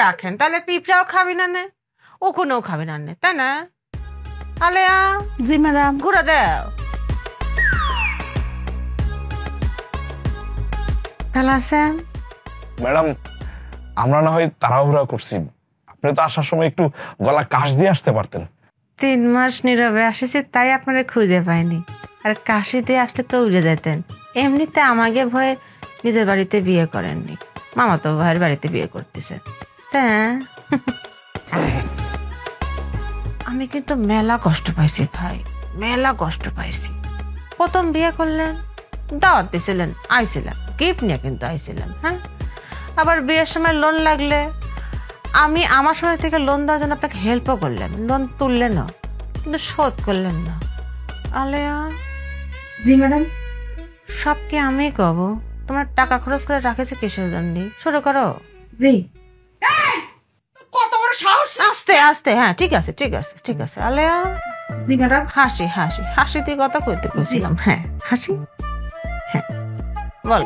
রাখেন তাহলে পিঁপড়াও খাবি না নে ও কোনো খাবি না নে তাই না আলেয়া জি ম্যাডাম ঘুরে দাও ভালো আছেন ম্যাডাম আমরা না হয় তাড়াহুড়া করছি আপনি তো আসার সময় একটু গলা কাশ দিয়ে আসতে পারতেন 3 মাস নীরবে আসেছি তাই আপনারা খুঁজে পাইনি আর কাশিতে আসলে তো উড়ে যেতেন এমনিতে আমাকে ভয়ে নিজের বাড়িতে বিয়ে করেননি মামা তো ভাইয়ের বাড়িতে বিয়ে করতেছে আমি কিন্তু মেলা কষ্ট পাইছি ভাই মেলা কষ্ট পাইছি প্রথম বিয়ে করলেন দাওয়াত দিয়েছিলেন আইছিলাম গিফট নিয়ে কিন্তু আইছিলাম হ্যাঁ আবার বিয়ের সময় লোন লাগলে আমি আমার সময় থেকে লোন দেওয়ার জন্য আপনাকে হেল্পও করলেন লোন তুললেনও কিন্তু শোধ করলেন না আলেয়া জি ম্যাডাম সব কি আমি কব তোমার টাকা খরচ করে রাখেছে কিসের জন্য শুরু করো জি কত বড় সাহস আস্তে আস্তে হ্যাঁ ঠিক আছে ঠিক আছে ঠিক আছে আলেয়া জি ম্যাডাম হাসি হাসি হাসি দিয়ে কথা কইতে কইছিলাম হ্যাঁ হাসি হ্যাঁ বল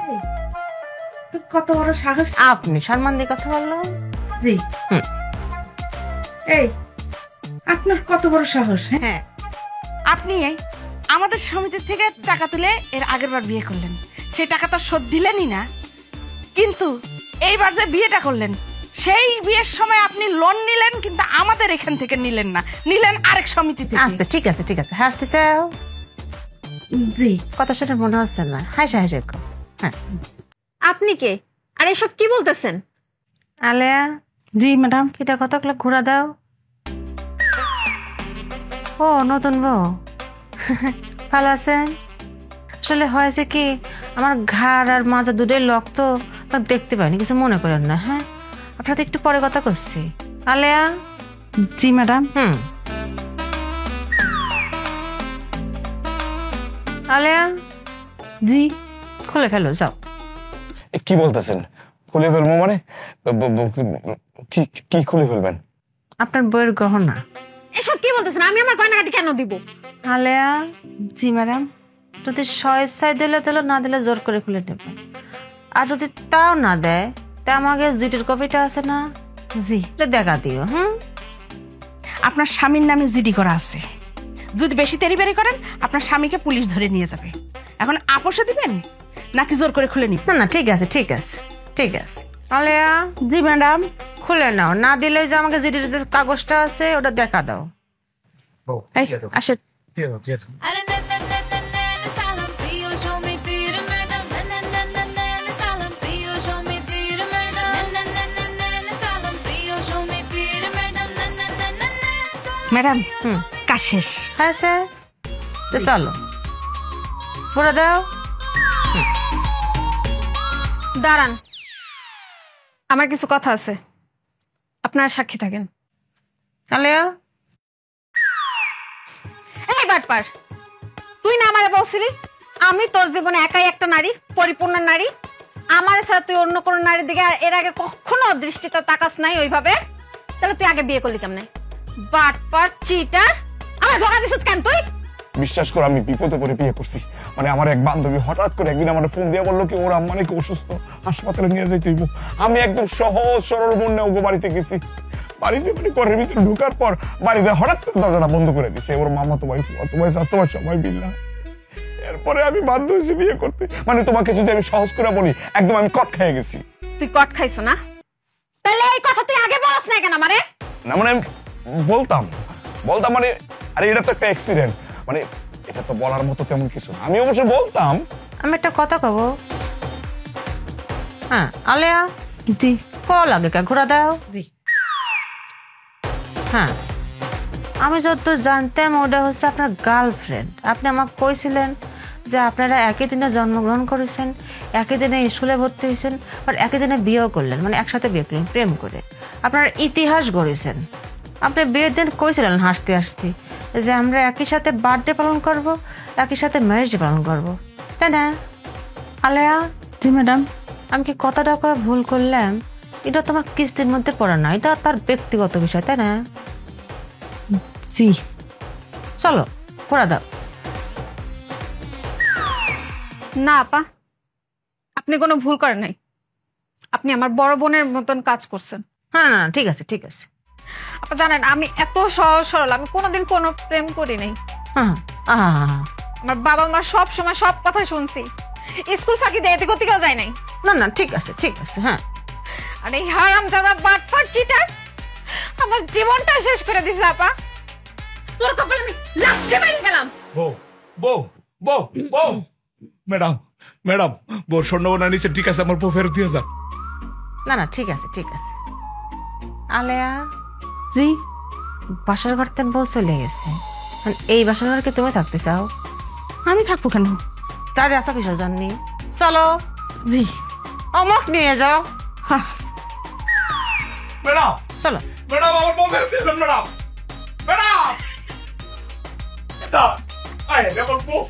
কত বড় সাহস আপনি সম্মান দিয়ে কথা বললাম জি হুম। এই আপনার কত বড় সাহস হ্যাঁ আপনি আমাদের সমিতি থেকে টাকা তুলে এর আগের বার বিয়ে করলেন সেই টাকা তো শোধ দিলেনই না কিন্তু এইবার যে বিয়েটা করলেন সেই বিয়ের সময় আপনি লোন নিলেন কিন্তু আমাদের এখান থেকে নিলেন না নিলেন আরেক সমিতি থেকে আস্তে ঠিক আছে হাসতেছেও জি কথা সেটা মনে হচ্ছে না হাসে হাসে হ্যাঁ আপনি কে আর এসব কি বলতেছেন আলেয়া জি ম্যাডাম কিটা কতগুলো ঘোরা দাও ও নতুন বউ ভালো আছেন আসলে হয়েছে কি আমার ঘাড় আর মাজা দুটোই রক্ত দেখতে পাইনি কিছু মনে করেন না হ্যাঁ আপনার তো একটু পরে কথা করছি আলেয়া জি ম্যাডাম আলেয়া জি খুলে ফেলো যাও কি বলতেছেন খুলে ফেলবো মানে কি খুলে ফেলবেন আপনার বইয়ের গহনা এসব কি বলতেছেন আমি আমার গয়নাগাটি কেন দিব আলেয়া জি ম্যাডাম যদি স্বেচ্ছায় দিলে দিল না দিলে জোর করে খুলে নেবে আর যদি তাও না দেয় তা আমাকে জিটির কপিটা আছে না জি এটা দেখা দিও আপনার স্বামীর নামে জিডি করা আছে যদি বেশি তেরিবেরি করেন আপনার স্বামীকে পুলিশ ধরে নিয়ে যাবে এখন আপোষে দিবেন নাকি জোর করে খুলে নিবেন না ঠিক আছে ঠিক আছে ঠিক আছে আলেয়া জি ম্যাডাম খুলে নাও না দিলে যে আমাকে জিডির যে কাগজটা আছে ওটা দেখা দাও এই আসে अरे सालम प्रियो शो में तेरे मैडम सालम प्रियो शो में तेरे मैडम सालम प्रियो शो में तेरे मैडम ম্যাডাম কাজ শেষ হ্যাঁ স্যার তো চলো পুরো দাও দাঁড়ান আমার কিছু কথা আছে আপনারা সাক্ষী থাকেন আলেয়া এই বাটপার তুই না আমারে বলছিলি আমি তোর জীবনে একাই একটা নারী পরিপূর্ণ নারী আমার ছাড়া তুই অন্য কোনো নারীর দিকে এর আগে কখনো দৃষ্টিতে তাকাস নাই ওইভাবে তাহলে তুই আগে বিয়ে করলি কেমনে বাটপার চিটার আমার ধোকা দিছিস কেন তুই বিশ্বাস করো আমি বিপদে পড়ে বিয়ে করছি মানে আমার এক বান্ধবী হঠাৎ করে একদিন আমার ফোন দিয়ে বললো কি ওর আম্মা নাকি অসুস্থ হাসপাতালে নিয়ে যাইতে হইব আমি একদম সহজ সরল মনে ওগো বাড়িতে গেছি বাড়িতে মানে ঘরের ভিতরে ঢুকার পর বাড়িতে হঠাৎ করে দরজাটা বন্ধ করে দিছে ওর মামা তোমায় তোমার সময় বিল্লা এরপরে আমি বাধ্য হয়েছি বিয়ে করতে মানে তোমাকে যদি আমি সহজ করে বলি একদম আমি কট খেয়ে গেছি তুই কট খাইছো না তাহলে এই কথা তুই আগে বলস না কেন আমারে না মানে বলতাম মানে আরে এটা তো একটা অ্যাক্সিডেন্ট মানে এটা তো বলার মতো তেমন কিছু না আমি অবশ্য বলতাম আমি একটা কথা কব হ্যাঁ আলেয়া জি ক লাগে কে ঘোরা দাও জি হ্যাঁ আমি যতদূর জানতাম ওটা হচ্ছে আপনার গার্লফ্রেন্ড আপনি আমাকে কইছিলেন যে আপনারা একই দিনে জন্মগ্রহণ করেছেন একই দিনে স্কুলে ভর্তি হয়েছেন আর একই দিনে বিয়েও করলেন মানে একসাথে বিয়ে করলেন প্রেম করে আপনারা ইতিহাস গড়েছেন আপনি বিয়ের দিন কইছিলেন হাসতে হাসতে যে আমরা একই সাথে বার্থডে পালন করব একই সাথে ম্যারেজ পালন করব তাই না আলেয়া জি ম্যাডাম আমি কি কথাটা ভুল করলাম এটা তোমার কিস্তির মধ্যে পড়ে না এটা তার ব্যক্তিগত বিষয় তাই না জি চলো ঘোরা দাও না আপা আপনি কোনো ভুল করেন নাই আপনি আমার বড় বোনের মতন কাজ করছেন হ্যাঁ না ঠিক আছে ঠিক আছে। আপা জানেন আমি এত সহজ সরল, আমি কোনোদিন কোনো প্রেম করি নাই। হ্যাঁ আমার বাবা মা সব সময় সব কথা শুনছি, স্কুল ফাঁকি দিয়ে এদিক ওদিকেও যায় নাই। না না ঠিক আছে ঠিক আছে। হ্যাঁ আর এই হারামজাদা বাটপার চিটার আমার জীবনটা শেষ করে দিছে আপা। তোর কপালে আমি লাথি মেরে গেলাম। বউ বউ বউ বউ ম্যাডাম ম্যাডাম বউ স্বর্ণগনা নিচে, ঠিক আছে আমার বউ ফেরত দিয়ে যান। না না ঠিক আছে ঠিক আছে। আলেয়া জি বাসার ঘর তেন বউ চলে গেছে, এই বাসার ঘরকে তুমি থাকতে চাও? আমি থাকবো কেন? তার আসা কিসের জন্য? চলো জি অমক নিয়ে যাও। হ্যাঁ ম্যাডাম চলো ম্যাডাম আমার বউ ফেরত দিয়ে যান ম্যাডাম। ম্যাডাম ম্যাডাম আয় আমার বউ